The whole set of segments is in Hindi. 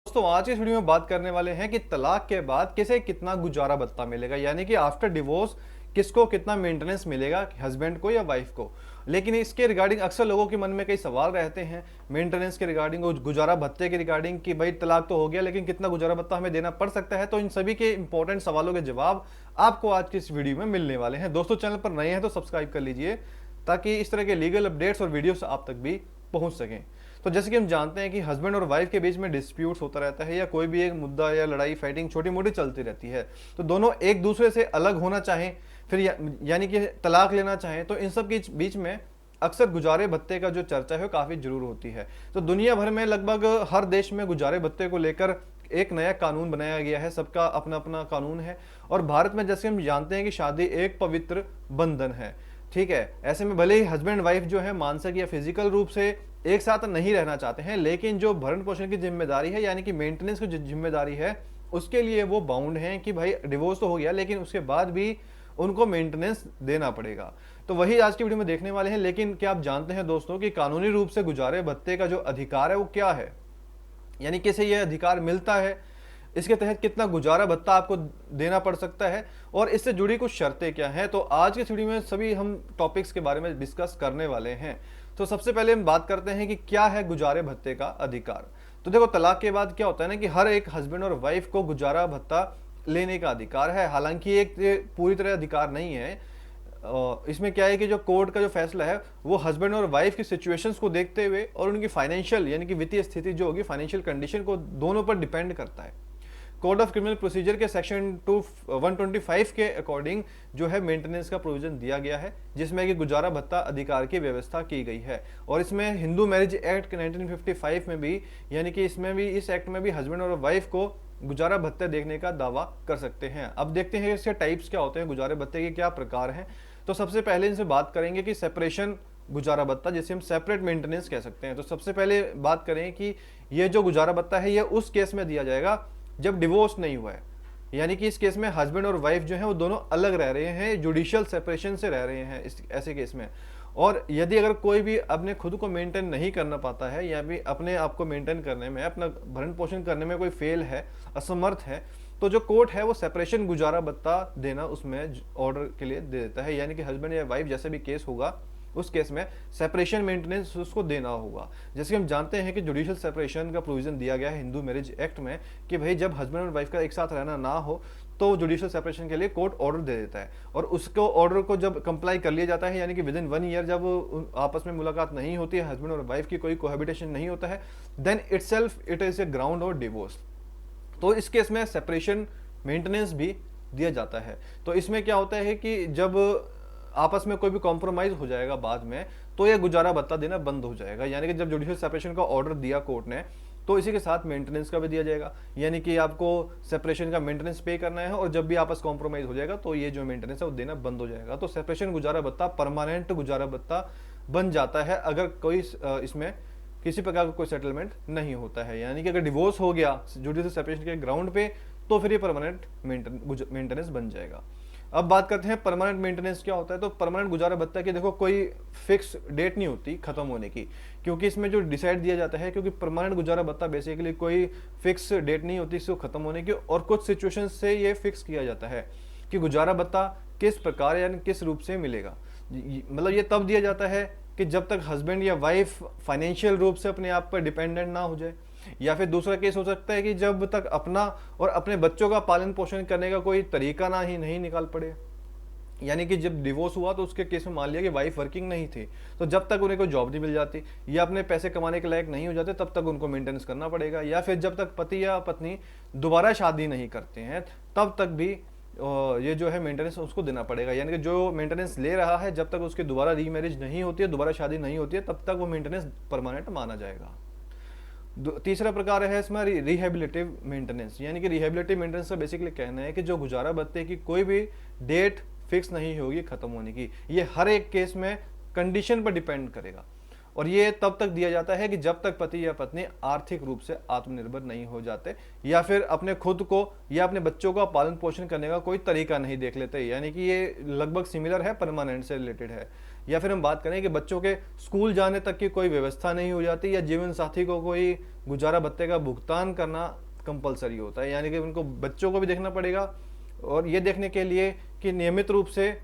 दोस्तों आज की इस वीडियो में बात करने वाले हैं कि तलाक के बाद किसे कितना गुजारा भत्ता मिलेगा, यानी कि आफ्टर डिवोर्स किसको कितना मेंटेनेंस मिलेगा, हस्बैंड को या वाइफ को। लेकिन इसके रिगार्डिंग अक्सर लोगों के मन में कई सवाल रहते हैं मेंटेनेंस के रिगार्डिंग और गुजारा भत्ते के रिगार्डिंग कि भाई तलाक तो हो गया लेकिन कितना गुजारा भत्ता हमें देना पड़ सकता है। तो इन सभी के इंपॉर्टेंट सवालों के जवाब आपको आज की इस वीडियो में मिलने वाले हैं। दोस्तों चैनल पर नए हैं तो सब्सक्राइब कर लीजिए ताकि इस तरह के लीगल अपडेट्स और वीडियोस आप तक भी पहुंच सकें। तो जैसे कि हम जानते हैं कि हस्बैंड और वाइफ के बीच में डिस्प्यूट्स होता रहता है या कोई भी एक मुद्दा या लड़ाई फाइटिंग छोटी मोटी चलती रहती है, तो दोनों एक दूसरे से अलग होना चाहें फिर यानी कि तलाक लेना चाहें, तो इन सब के बीच में अक्सर गुजारे भत्ते का जो चर्चा है वो काफ़ी जरूर होती है। तो दुनिया भर में लगभग हर देश में गुजारे भत्ते को लेकर एक नया कानून बनाया गया है, सबका अपना अपना कानून है। और भारत में जैसे हम जानते हैं कि शादी एक पवित्र बंधन है, ठीक है। ऐसे में भले ही हस्बैंड वाइफ जो है मानसिक या फिजिकल रूप से एक साथ नहीं रहना चाहते हैं, लेकिन जो भरण पोषण की जिम्मेदारी है यानी कि मेंटेनेंस की जिम्मेदारी है उसके लिए वो बाउंड हैं कि भाई डिवोर्स तो हो गया लेकिन उसके बाद भी उनको मेंटेनेंस देना पड़ेगा। तो वही आज की वीडियो में देखने वाले हैं। लेकिन क्या आप जानते हैं दोस्तों कि कानूनी रूप से गुजारे भत्ते का जो अधिकार है वो क्या है, यानी किसे यह अधिकार मिलता है, इसके तहत कितना गुजारा भत्ता आपको देना पड़ सकता है और इससे जुड़ी कुछ शर्तें क्या हैं। तो आज की वीडियो में सभी हम टॉपिक्स के बारे में डिस्कस करने वाले हैं। तो सबसे पहले हम बात करते हैं कि क्या है गुजारे भत्ते का अधिकार। तो देखो तलाक के बाद क्या होता है ना कि हर एक हस्बैंड और वाइफ को गुजारा भत्ता लेने का अधिकार है। हालांकि एक पूरी तरह अधिकार नहीं है। इसमें क्या है कि जो कोर्ट का जो फैसला है वो हस्बैंड और वाइफ की सिचुएशंस को देखते हुए और उनकी फाइनेंशियल यानी कि वित्तीय स्थिति जो होगी, फाइनेंशियल कंडीशन को दोनों पर डिपेंड करता है। कोड ऑफ क्रिमिनल प्रोसीजर के सेक्शन 125 के अकॉर्डिंग जो है मेंटेनेंस का प्रोविजन दिया गया है, जिसमें कि गुजारा भत्ता अधिकार की व्यवस्था की गई है। और इसमें हिंदू मैरिज एक्ट 1955 में भी यानी कि इसमें भी इस एक्ट में भी हस्बैंड और वाइफ को गुजारा भत्ते देखने का दावा कर सकते हैं। अब देखते हैं इसके टाइप्स क्या होते हैं, गुजारे भत्ते के क्या प्रकार हैं। तो सबसे पहले इनसे बात करेंगे कि सेपरेशन गुजारा भत्ता, जिसे हम सेपरेट मेंटेनेंस कह सकते हैं। तो सबसे पहले बात करें कि ये जो गुजारा भत्ता है ये उस केस में दिया जाएगा जब डिवोर्स नहीं हुआ है, यानी कि इस केस में हस्बैंड और वाइफ जो है वो दोनों अलग रह रहे हैं, जुडिशियल सेपरेशन से रह रहे हैं इस ऐसे केस में। और यदि अगर कोई भी अपने खुद को मेंटेन नहीं करना पाता है या भी अपने आप को मेंटेन करने में, अपना भरण पोषण करने में कोई फेल है, असमर्थ है, तो जो कोर्ट है वो सेपरेशन गुजारा भत्ता देना उसमें ऑर्डर के लिए दे देता है। यानी कि हस्बैंड या वाइफ जैसे भी केस होगा उस केस में सेपरेशन मेंटेनेंस उसको देना होगा। जैसे कि हम जानते हैं कि जुडिशियल सेपरेशन का प्रोविजन दिया गया है हिंदू मैरिज एक्ट में कि भाई जब हस्बैंड और वाइफ का एक साथ रहना ना हो तो जुडिशियल सेपरेशन के लिए कोर्ट ऑर्डर दे देता है। और उसको ऑर्डर को जब कंप्लाई कर लिया जाता है यानी कि विद इन 1 ईयर जब आपस में मुलाकात नहीं होती है, हस्बैंड और वाइफ की कोई कोहैबिटेशन नहीं होता है, then itself it is a ground और डिवोर्स। तो इस केस में सेपरेशन मेंटेनेंस भी दिया जाता है। तो इसमें क्या होता है कि जब आपस में कोई भी कॉम्प्रोमाइज हो जाएगा बाद में तो यह गुजारा भत्ता देना बंद हो जाएगा। यानी कि जब जुडिशियल सेपरेशन का ऑर्डर दिया कोर्ट ने तो इसी के साथ मेंटेनेंस का भी दिया जाएगा, यानी कि आपको सेपरेशन का मेंटेनेंस पे करना है और जब भी आपस कॉम्प्रोमाइज हो जाएगा तो ये जो मेंटेनेंस है वो देना बंद हो जाएगा। तो सेपरेशन गुजारा भत्ता परमानेंट गुजारा भत्ता बन जाता है अगर कोई इसमें किसी प्रकार का कोई सेटलमेंट नहीं होता है। यानी कि अगर डिवोर्स हो गया जुडिशियल सेपरेशन के ग्राउंड पे तो फिर ये परमानेंट मेंटेनेंस बन जाएगा। अब बात करते हैं परमानेंट मेंटेनेंस क्या होता है। तो परमानेंट गुजारा भत्ता की देखो कोई फिक्स डेट नहीं होती खत्म होने की, क्योंकि इसमें जो डिसाइड दिया जाता है, क्योंकि परमानेंट गुजारा भत्ता बेसिकली कोई फिक्स डेट नहीं होती इसको खत्म होने की, और कुछ सिचुएशन से ये फिक्स किया जाता है कि गुजारा भत्ता किस प्रकार यानी किस रूप से मिलेगा। मतलब ये तब दिया जाता है कि जब तक हस्बैंड या वाइफ फाइनेंशियल रूप से अपने आप पर डिपेंडेंट ना हो जाए, या फिर दूसरा केस हो सकता है कि जब तक अपना और अपने बच्चों का पालन पोषण करने का कोई तरीका ना ही नहीं निकाल पड़े। यानी कि जब डिवोर्स हुआ तो उसके केस में मान लिया कि वाइफ वर्किंग नहीं थी, तो जब तक उन्हें कोई जॉब नहीं मिल जाती या अपने पैसे कमाने के लायक नहीं हो जाते तब तक उनको मेंटेनेंस करना पड़ेगा। या फिर जब तक पति या पत्नी दोबारा शादी नहीं करते हैं तब तक भी ये जो है मेंटेनेंस उसको देना पड़ेगा। यानी कि जो मेंटेनेंस ले रहा है जब तक उसकी दोबारा रीमैरिज नहीं होती है, दोबारा शादी नहीं होती है, तब तक वो मेंटेनेंस परमानेंट माना जाएगा। तीसरा प्रकार है इसमें रिहेबिलिटिव मेंटेनेंस। यानी कि रिहेबिलिटिव मेंटेनेंस का बेसिकली कहना है कि जो गुजारा भत्ते की कोई भी डेट फिक्स नहीं होगी खत्म होने की, ये हर एक केस में कंडीशन पर डिपेंड करेगा। और ये तब तक दिया जाता है कि जब तक पति या पत्नी आर्थिक रूप से आत्मनिर्भर नहीं हो जाते, या फिर अपने खुद को या अपने बच्चों का पालन पोषण करने का कोई तरीका नहीं देख लेते। यानी कि ये लगभग सिमिलर है, परमानेंट से रिलेटेड है। या फिर हम बात करें कि बच्चों के स्कूल जाने तक की कोई व्यवस्था नहीं हो जाती, या जीवन साथी को कोई गुजारा भत्ते का भुगतान करना कंपलसरी होता है। यानी कि उनको बच्चों को भी देखना पड़ेगा, और ये देखने के लिए कि नियमित रूप से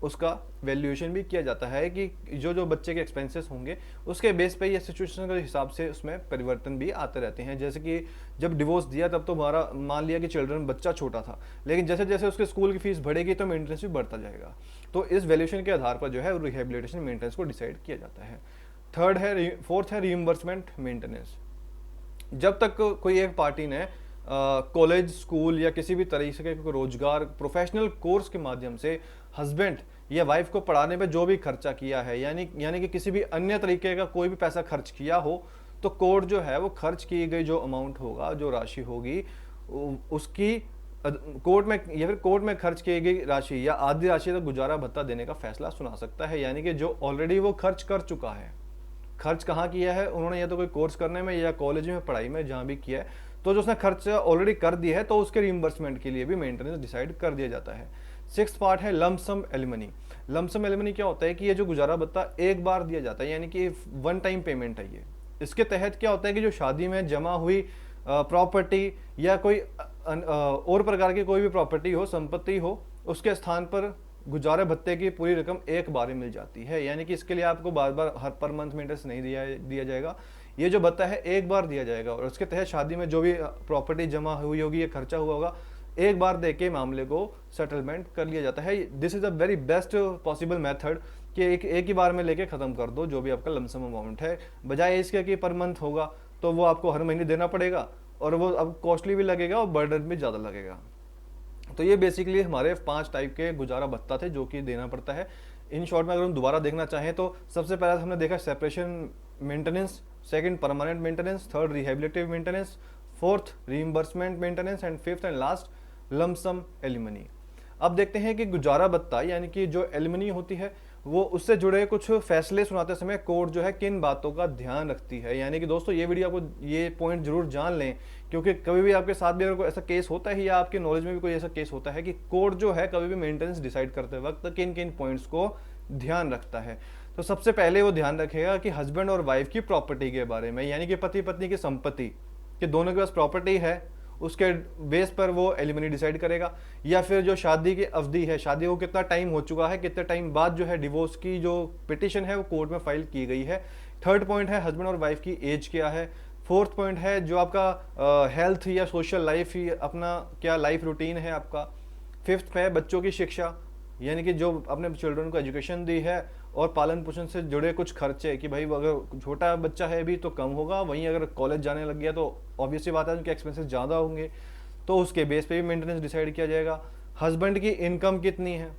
उसका वैल्यूएशन भी किया जाता है कि जो जो बच्चे के एक्सपेंसेस होंगे उसके बेस पे या सिचुएशन के हिसाब से उसमें परिवर्तन भी आते रहते हैं। जैसे कि जब डिवोर्स दिया तब तो हमारा मान लिया कि चिल्ड्रन बच्चा छोटा था, लेकिन जैसे जैसे उसके स्कूल की फीस बढ़ेगी तो मेंटेनेंस भी बढ़ता जाएगा। तो इस वैल्यूएशन के आधार पर जो है रिहेबिलिटेशन मेंटेनेंस को डिसाइड किया जाता है। फोर्थ है रीइंबर्समेंट मेंटेनेंस। जब तक कोई एक पार्टी ने कॉलेज, स्कूल या किसी भी तरीके के रोजगार, प्रोफेशनल कोर्स के माध्यम से हस्बैंड या वाइफ को पढ़ाने पे जो भी खर्चा किया है, यानी कि किसी भी अन्य तरीके का कोई भी पैसा खर्च किया हो, तो कोर्ट जो है वो खर्च की गई जो अमाउंट होगा, जो राशि होगी, उसकी कोर्ट में या फिर कोर्ट में खर्च की गई राशि या आधी राशि तक गुजारा भत्ता देने का फैसला सुना सकता है। यानी कि जो ऑलरेडी वो खर्च कर चुका है, खर्च कहाँ किया है उन्होंने, या तो कोई कोर्स करने में या कॉलेज में पढ़ाई में जहाँ भी किया है, तो जो उसने खर्च ऑलरेडी कर दिया है तो उसके रिइंबर्समेंट के लिए भी मेंटेनेंस डिसाइड कर दिया जाता है। सिक्स्थ पार्ट है लमसम एलिमनी। लमसम एलिमनी क्या होता है कि ये जो गुजारा भत्ता एक बार दिया जाता है, यानी कि वन टाइम पेमेंट है ये। इसके तहत क्या होता है कि जो शादी में जमा हुई प्रॉपर्टी या कोई और प्रकार की कोई भी प्रॉपर्टी हो, संपत्ति हो, उसके स्थान पर गुजारा भत्ते की पूरी रकम एक बार में मिल जाती है। यानी कि इसके लिए आपको बार बार हर पर मंथ मेंटेनेंस नहीं दिया जाएगा। ये जो भत्ता है एक बार दिया जाएगा, और उसके तहत शादी में जो भी प्रॉपर्टी जमा हुई होगी या खर्चा हुआ होगा, एक बार दे के मामले को सेटलमेंट कर लिया जाता है। This is a very best possible method कि एक ही बार में लेके खत्म कर दो जो भी आपका लमसम अमाउंट है, बजाय इसके कि पर मंथ होगा तो वो आपको हर महीने देना पड़ेगा, और वो अब कॉस्टली भी लगेगा और बर्डन भी ज़्यादा लगेगा। तो ये बेसिकली हमारे 5 टाइप के गुजारा भत्ता थे जो कि देना पड़ता है। इन शॉर्ट में अगर हम दोबारा देखना चाहें तो सबसे पहले हमने देखा separation maintenance, second permanent maintenance, third rehabilitative maintenance, fourth reimbursement maintenance, and fifth and last lump sum alimony. अब देखते हैं कि गुजारा भत्ता यानी कि जो एलिमनी होती है वो उससे जुड़े कुछ फैसले सुनाते समय कोर्ट जो है किन बातों का ध्यान रखती है। यानी कि दोस्तों ये वीडियो आपको ये पॉइंट जरूर जान लें, क्योंकि कभी भी आपके साथ भी अगर कोई ऐसा केस होता है या आपके नॉलेज में भी कोई ऐसा केस होता है कि कोर्ट जो है कभी भी मेंटेनेंस डिसाइड करते वक्त किन किन पॉइंट्स को ध्यान रखता है। तो सबसे पहले वो ध्यान रखेगा कि हस्बैंड और वाइफ की प्रॉपर्टी के बारे में, यानी कि पति पत्नी की संपत्ति कि दोनों के पास प्रॉपर्टी है, उसके बेस पर वो एलिमनी डिसाइड करेगा। या फिर जो शादी की अवधि है, शादी को कितना टाइम हो चुका है, कितने टाइम बाद जो है डिवोर्स की जो पिटिशन है वो कोर्ट में फाइल की गई है। थर्ड पॉइंट है हस्बैंड और वाइफ की एज क्या है। फोर्थ पॉइंट है जो आपका हेल्थ या सोशल लाइफ, अपना क्या लाइफ रूटीन है आपका। फिफ्थ है बच्चों की शिक्षा, यानी कि जो अपने चिल्ड्रन को एजुकेशन दी है, और पालन पोषण से जुड़े कुछ खर्चे कि भाई अगर छोटा बच्चा है अभी तो कम होगा, वहीं अगर कॉलेज जाने लग गया तो ऑब्वियसली बात है उनके एक्सपेंसेस ज़्यादा होंगे, तो उसके बेस पे भी मेंटेनेंस डिसाइड किया जाएगा। हस्बैंड की इनकम कितनी है,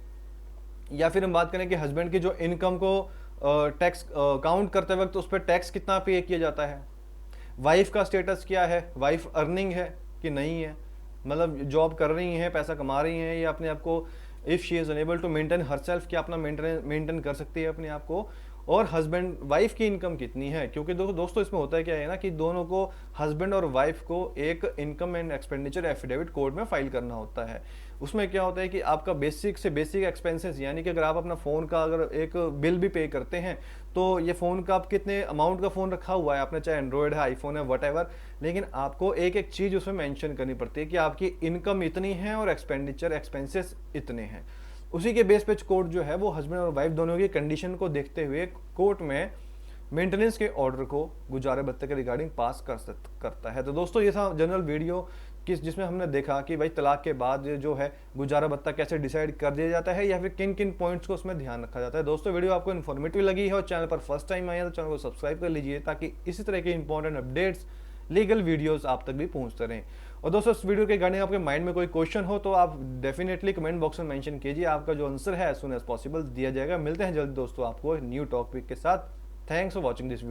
या फिर हम बात करें कि हस्बैंड की जो इनकम को टैक्स काउंट करते वक्त उस पर टैक्स कितना पे किया जाता है। वाइफ का स्टेटस क्या है, वाइफ अर्निंग है कि नहीं है, मतलब जॉब कर रही हैं, पैसा कमा रही हैं, या अपने आप को if she is unable to maintain herself, क्या अपना मेंटेन कर सकती है अपने आप को। और हस्बैंड वाइफ की इनकम कितनी है, क्योंकि दोस्तों इसमें होता है क्या है ना कि दोनों को, हस्बैंड और वाइफ को एक income and expenditure affidavit court में फाइल करना होता है। उसमें क्या होता है कि आपका बेसिक से बेसिक एक्सपेंसेस, यानी कि अगर आप अपना फ़ोन का अगर एक बिल भी पे करते हैं तो ये फ़ोन का आप कितने अमाउंट का फ़ोन रखा हुआ है आपने, चाहे एंड्रॉयड है, आईफोन है, वट, लेकिन आपको एक एक चीज़ उसमें मेंशन करनी पड़ती है कि आपकी इनकम इतनी है और एक्सपेंसेस इतने हैं। उसी के बेस पे कोर्ट जो है वो हस्बैंड और वाइफ दोनों की कंडीशन को देखते हुए कोर्ट में मेंटेनेंस के ऑर्डर को गुजारे भत्ते के रिगार्डिंग पास करता है। तो दोस्तों ये था जनरल वीडियो जिसमें हमने देखा कि भाई तलाक के बाद जो है गुजारा भत्ता कैसे डिसाइड कर दिया जाता है, या फिर किन किन पॉइंट्स को उसमें ध्यान रखा जाता है। दोस्तों वीडियो आपको इन्फॉर्मेटिव लगी है और चैनल पर फर्स्ट टाइम आए तो चैनल को सब्सक्राइब कर लीजिए ताकि इसी तरह के इंपॉर्टेंट अपडेट्स, लीगल वीडियोस आप तक भी पहुंचते रहें। और दोस्तों इस वीडियो के रिगार्डिंग आपके माइंड में कोई क्वेश्चन हो तो आप डेफिनेटली कमेंट बॉक्स में मेंशन कीजिए, आपका जो आंसर है एज सून एज पॉसिबल दिया जाएगा। मिलते हैं जल्द दोस्तों आपको न्यू टॉपिक के साथ। Thanks for watching this video.